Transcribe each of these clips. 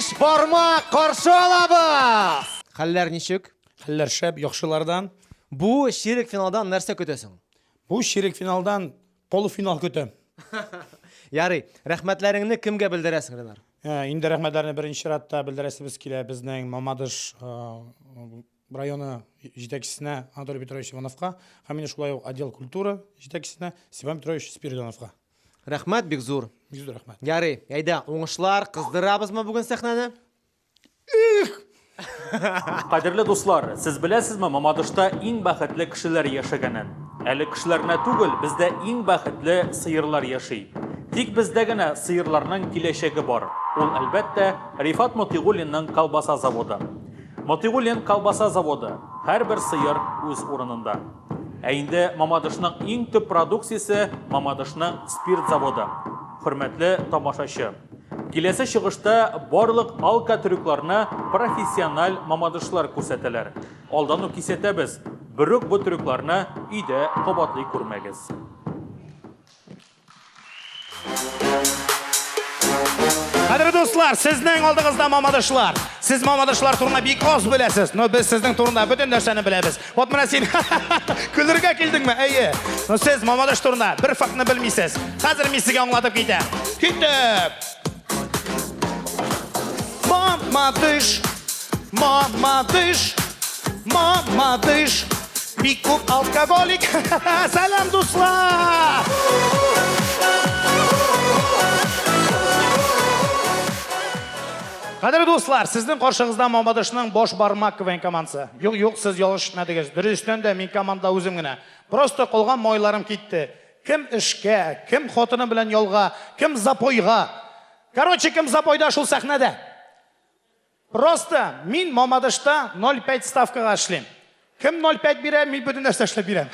Bosh barmoq qarshi olamiz. Xallar nechuk? Xallar shab, yaxshilardan. Bu shirik finaldan narsa көтесің? Bu shirik finaldan poluffinal көтем. Ярый, рәхмәтләреңне кемгә белдерәсең, Ренар? Инде рәхмәтләрне беренче ратта белдерәсебез килә безнең Мамадыш районы җитәкчесенә Анатолий Петрович Ивановка, һәм инде шулай ук отдел культура җитәкчесенә Степан Петрович Спиридоновка. Рәхмәт, бик зур. Бик зур рәхмәт. Ярый, әйдә, уңышлар, кыздырабызмы бүген сәхнәне? Кадерле дуслар, сез беләсезме, Мамадышта иң бәхетле кешеләр яшәгәнен? Әле кешеләрне түгел, бездә иң бәхетле сыерлар яши. Тик бездә генә сыерларның киләчәге бар. Ул әлбәттә Рифат Мотигуллинның колбаса заводы. Мотигуллин колбаса заводы. Һәрбер сыер үз урынында. Ә инде Мамадышның иң төп продукциясе Мамадышның спирт заводы. Хөрмәтле тамашачы, киләсе чыгышта барлык алка трюкларны профессиональ Мамадышлар күрсәтәләр. Алдан ук кисәтәбез. Бөрек бу трюкларны өйдә кабатлый күрмәгез. Кадерле дуслар, сезнең алдыгызда Мамадышлар. Сез Мамадышлар турында бик аз беләсез, но без сезнең турында бөтен нәрсәне беләбез. Вот менә син күлергә килдеңме? Әйе. Но сез Мамадыш турында бер фактны белмисез. Хәзер мин сезгә аңлатып китәм. Китеп. Мамадыш, Мамадыш, Мамадыш. Бик күп алкоголик. Салам, дуслар. Кадерле дуслар, сезнең каршыгызда Мамадышның бош бармак квен командасы. Юк, сез ялгыш ишетмәдегез. Дөрестән дә мин команда үзем генә. Просто калган майларым китте. Кем эшкә, кем хатыны белән ялга, кем запойга. Короче, кем запойда шул сәхнәдә. Просто мин Мамадышта 0,5 ставкага эшлим. Кем 0,5 бирә, мин бөтен нәрсә эшләп бирәм.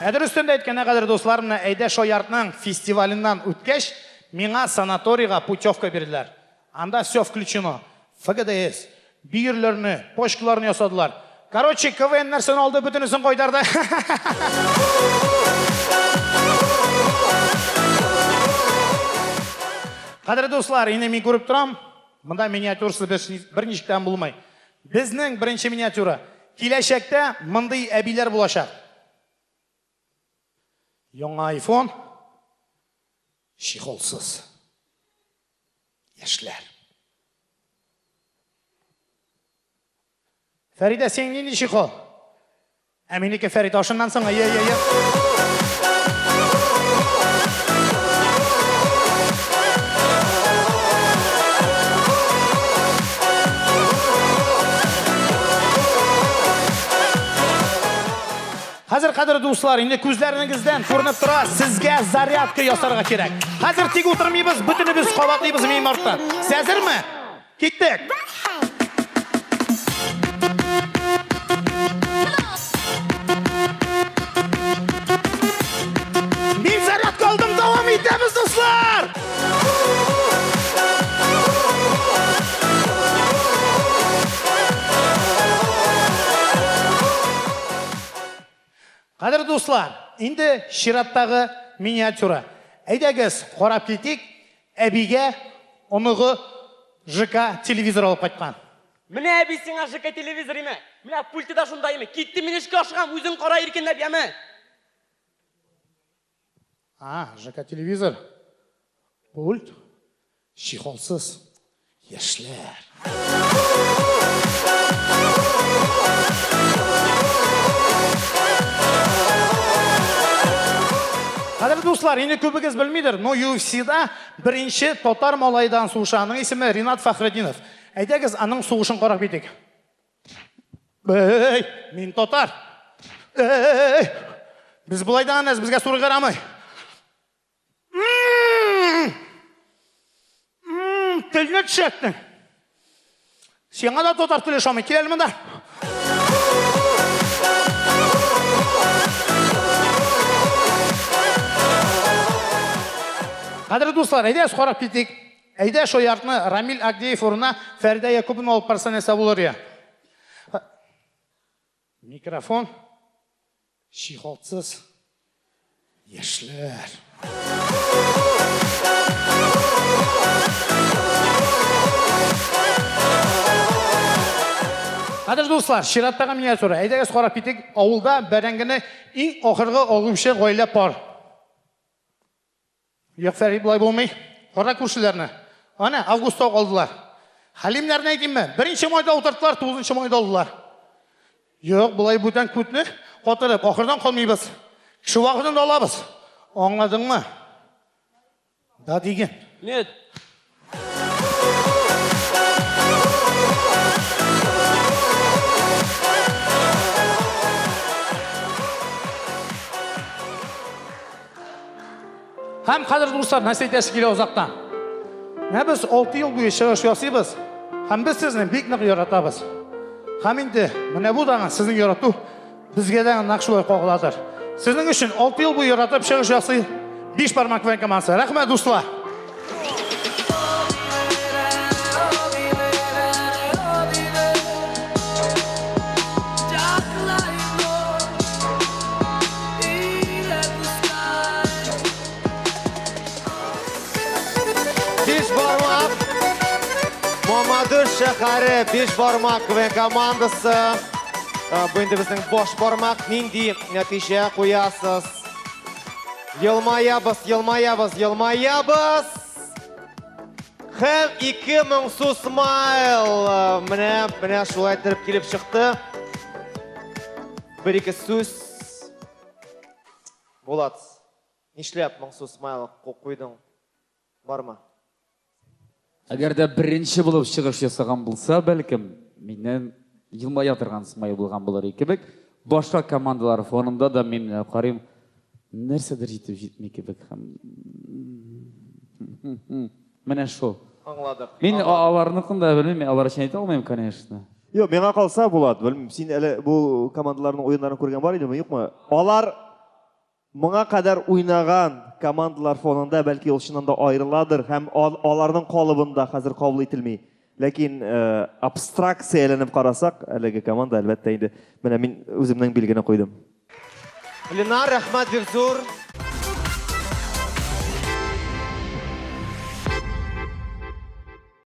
Әдер өстендә әйткәндә, кадерле дусларым, әйдә Шояртның фестиваленнан үткәч, миңа санаторийга путевка бирделәр. Анда все включено. ФГДС, бирерләрне, почкаларны ясадылар. Короче, КВН нәрсәне алды, бөтенесен кайдарды. Кадерле дуслар, инде мин күреп торам, монда миниатюрасы бер ничектән булмай. Безнең беренче миниатюра. Киләчәктә мондый әбиләр булачак. Яңа iPhone, чехолсыз. Яшьләр. Фәридә, син нинди чехол? Ә минеке Фәрид ашыннан соң, Хәзер, кадерле дуслар, инде күзләрегездән күренеп тора, сезгә зарядка ясарга кирәк. Хәзер тик утырмыйбыз, бөтенебез кабатлыйбыз мин мартта. Сез әзерме? Киттек. Мин зарядка алдым, дәвам итәбез, дуслар. Кадерле дуслар, инде чираттагы миниатюра. Әйдәгез, карап китик, әбигә оныгы ЖК телевизор алып кайткан. Менә әби сиңа ЖК телевизор име? Менә пульты да шундаймы? Китте мин эшкә ашыгам, үзең кара иркенләп яме. ЖК телевизор. Пульт. Чехолсыз. Яшьләр. Кадерле дуслар, инде күбегез белмидер, но UFC-да беренче татар малайдан сугышаның исеме Ринат Фахретдинов. Әйдәгез, аның сугышын карап китик. Бей, мин татар. Без булайдан әз безгә суры карамый. Телне төшәттең. Сиңа да татар теле шамый, кил әле монда. Кадерле дуслар, әйдә карап китик. Әйдә Шояртны Рамил Агдеев урынына Фәридә Якубовна алып барса нәрсә булыр я? Микрофон. Чехолсыз. Яшьләр. Қадір достар, Шираттағы міне сұры. Әйдәгіз қарап кетек, ауылда бәрәңгіні ең ақырғы оғымшы ғойлап бар. Яқфәрі бұлай болмай, қара көршілеріні. Ана, августта қалдылар. Халимлеріне айтайын ма? 1-ші майда отырдылар, 9-ші майда алдылар. Жоқ, бұлай бұдан көтіні қатырып, ақырдан қалмайбыз. Кіші уақытын да алабыз. Аңладың ма? Да деген. Нет. Һәм қадір достар, нәсетесі келе ұзақтан. Біз 6 ел бойы шығыш ясыйбыз. Һәм біз сізні бек нық яратабыз. Һәм енді, міне бұл дағын сіздің ярату бізге дәңін нақшылай қоғыладыр. Сіздің үшін 6 ел бойы яратып шығыш ясый 5 бармақ венкамансы. Рахмет, достар. Мамадыш шәһәре 5 бармак командасы. Бұл енді біздің бош бармак. Нинди нәтиже қоясыз? Елмаябыз, елмаябыз, елмаябыз. Һәм 2000 су смайл. Менә шулай тіріп келіп шықты. 1-2 сүз. Болат, нишләп 1000 су смайл қойдың? Барма? Әгер дә бірінші болып шығыш ясаған болса, бәлкім, менен елмая тұрған смай болған болар екебек. Башқа командалар фонында да мен қарайым, нәрседір жетіп кебек. Мене шо. Аңладық. Мен аларынықын да білмейм, алар үшін айта алмайым, конечно. Yok, меңа қалса болады. Білмейм, сен әлі бұл командалардың ойындарын көрген бар еді ме, жоқ ма? Алар мұңа қадар ойнаған командалар фонында бәлки ол шынында айырыладыр, һәм аларның қалыбында қазір қабыл етілмей. Ләкин абстракцияланып қарасақ, әлеге команда әлбәттә инде. Менә мен өзімнің белгені қойдым. Ленар, рахмат бик зур.